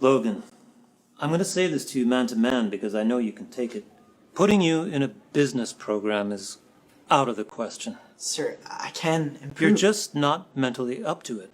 Logan, I'm going to say this to you man to man because I know you can take it. Putting you in a business program is out of the question. Sir, I can improve. You're just not mentally up to it.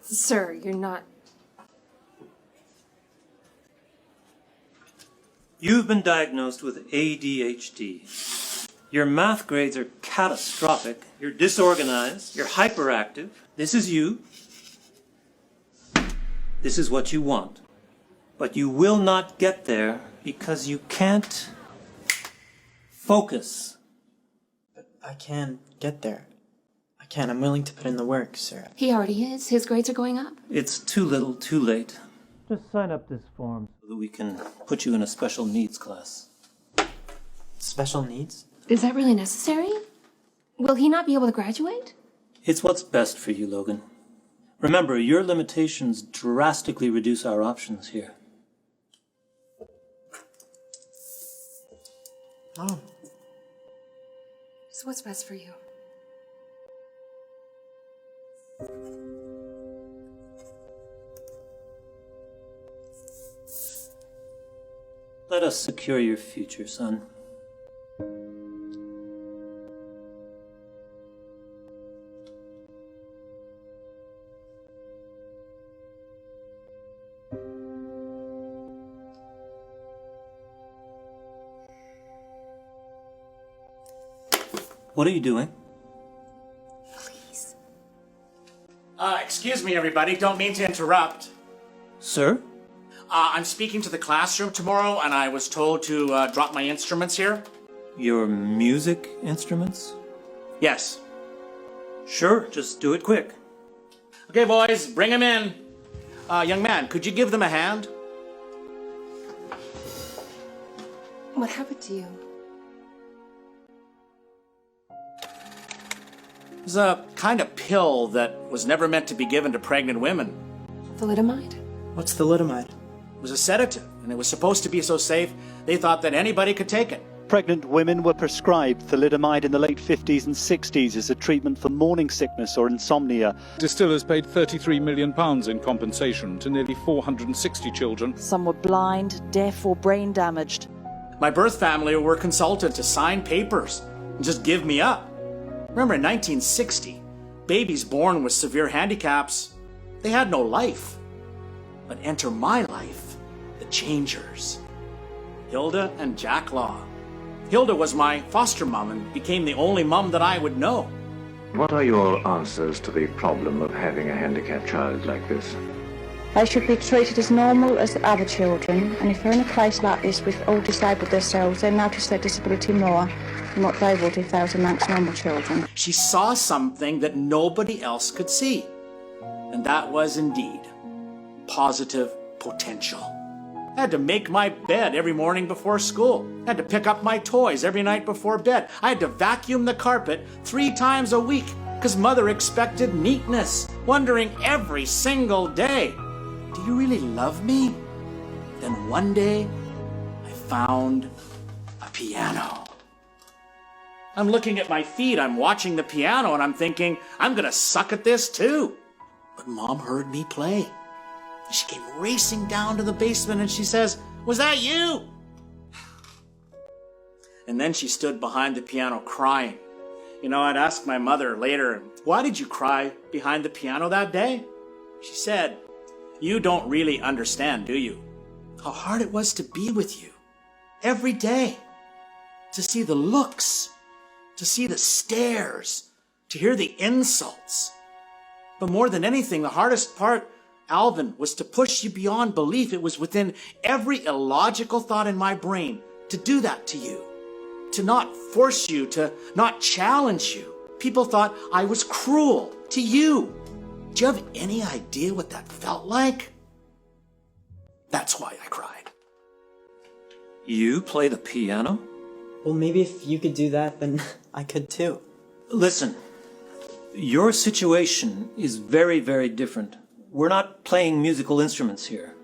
Sir, you're not... You've been diagnosed with ADHD. Your math grades are catastrophic. You're disorganized. You're hyperactive. This is you. This is what you want. But you will not get there because you can't focus. But I can get there. I can. I'm willing to put in the work, sir. He already is. His grades are going up. It's too little, too late. Just sign up this form so that we can put you in a special needs class. Special needs? Is that really necessary? Will he not be able to graduate? It's what's best for you, Logan. Remember, your limitations drastically reduce our options here. Mom. It's what's best for you. Let us secure your future, son. What are you doing? Please. Excuse me, everybody. Don't mean to interrupt. Sir? I'm speaking to the classroom tomorrow, and I was told to drop my instruments here. Your music instruments? Yes. Sure, just do it quick. Okay, boys, bring them in. Young man, could you give them a hand? What happened to you? It was a kind of pill that was never meant to be given to pregnant women. Thalidomide? What's thalidomide? It was a sedative, and it was supposed to be so safe, they thought that anybody could take it. Pregnant women were prescribed thalidomide in the late 50s and 60s as a treatment for morning sickness or insomnia. Distillers paid £33 million in compensation to nearly 460 children. Some were blind, deaf or brain damaged. My birth family were consulted to sign papers and just give me up. Remember, in 1960, babies born with severe handicaps, they had no life. But enter my life, the changers. Hilda and Jack Law. Hilda was my foster mom and became the only mom that I would know. What are your answers to the problem of having a handicapped child like this? They should be treated as normal as other children, and if they're in a place like this with all disabled themselves, they'll notice their disability more than what they would if they was amongst normal children. She saw something that nobody else could see, and that was indeed positive potential. I had to make my bed every morning before school. I had to pick up my toys every night before bed. I had to vacuum the carpet 3 times a week because Mother expected neatness, wondering every single day, do you really love me? Then one day, I found a piano. I'm looking at my feet, I'm watching the piano, and I'm thinking, I'm gonna suck at this too. But Mom heard me play. She came racing down to the basement and she says, "Was that you?" And then she stood behind the piano crying. You know, I'd ask my mother later, "Why did you cry behind the piano that day?" She said, "You don't really understand, do you? How hard it was to be with you every day, to see the looks, to see the stares, to hear the insults. But more than anything, the hardest part, Alvin, was to push you beyond belief. It was within every illogical thought in my brain to do that to you, to not force you, to not challenge you. People thought I was cruel to you. Do you have any idea what that felt like?" That's why I cried. You play the piano? Well, maybe if you could do that, then I could too. Listen, your situation is very, very different. We're not playing musical instruments here.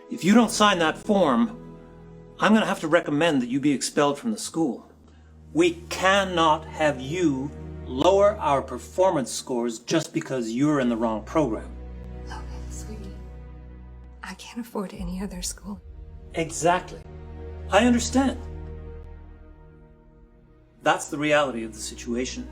If you don't sign that form, I'm going to have to recommend that you be expelled from the school. We cannot have you lower our performance scores just because you're in the wrong program. I can't afford any other school. Exactly. I understand. That's the reality of the situation.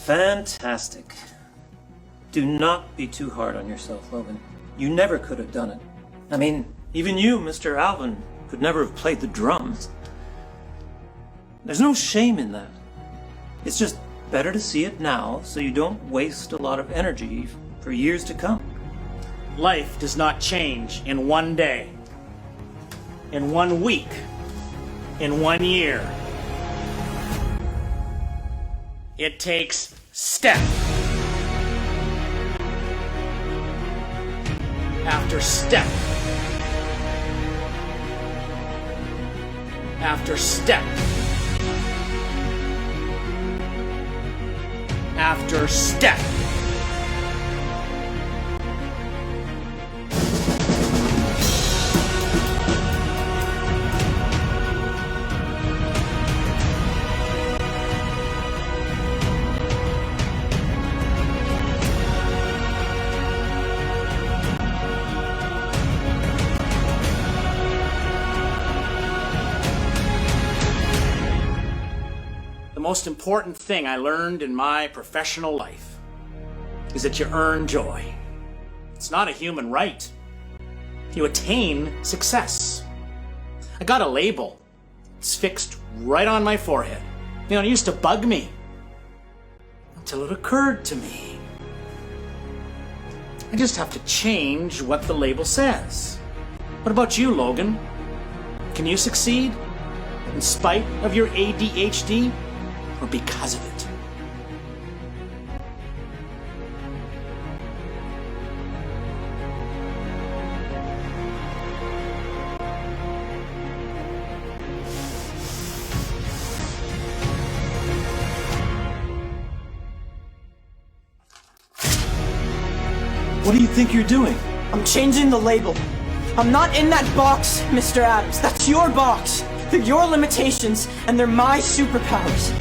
Fantastic. Do not be too hard on yourself, Logan. You never could have done it. I mean, even you, Mr. Alvin, could never have played the drums. There's no shame in that. It's just better to see it now so you don't waste a lot of energy for years to come. Life does not change in one day, in 1 week, in 1 year. It takes step after step after step after step. The most important thing I learned in my professional life is that you earn joy. It's not a human right. You attain success. I got a label. It's fixed right on my forehead. You know, it used to bug me until it occurred to me. I just have to change what the label says. What about you, Logan? Can you succeed in spite of your ADHD? Or because of it? What do you think you're doing? I'm changing the label. I'm not in that box, Mr. Adams. That's your box. They're your limitations, and they're my superpowers.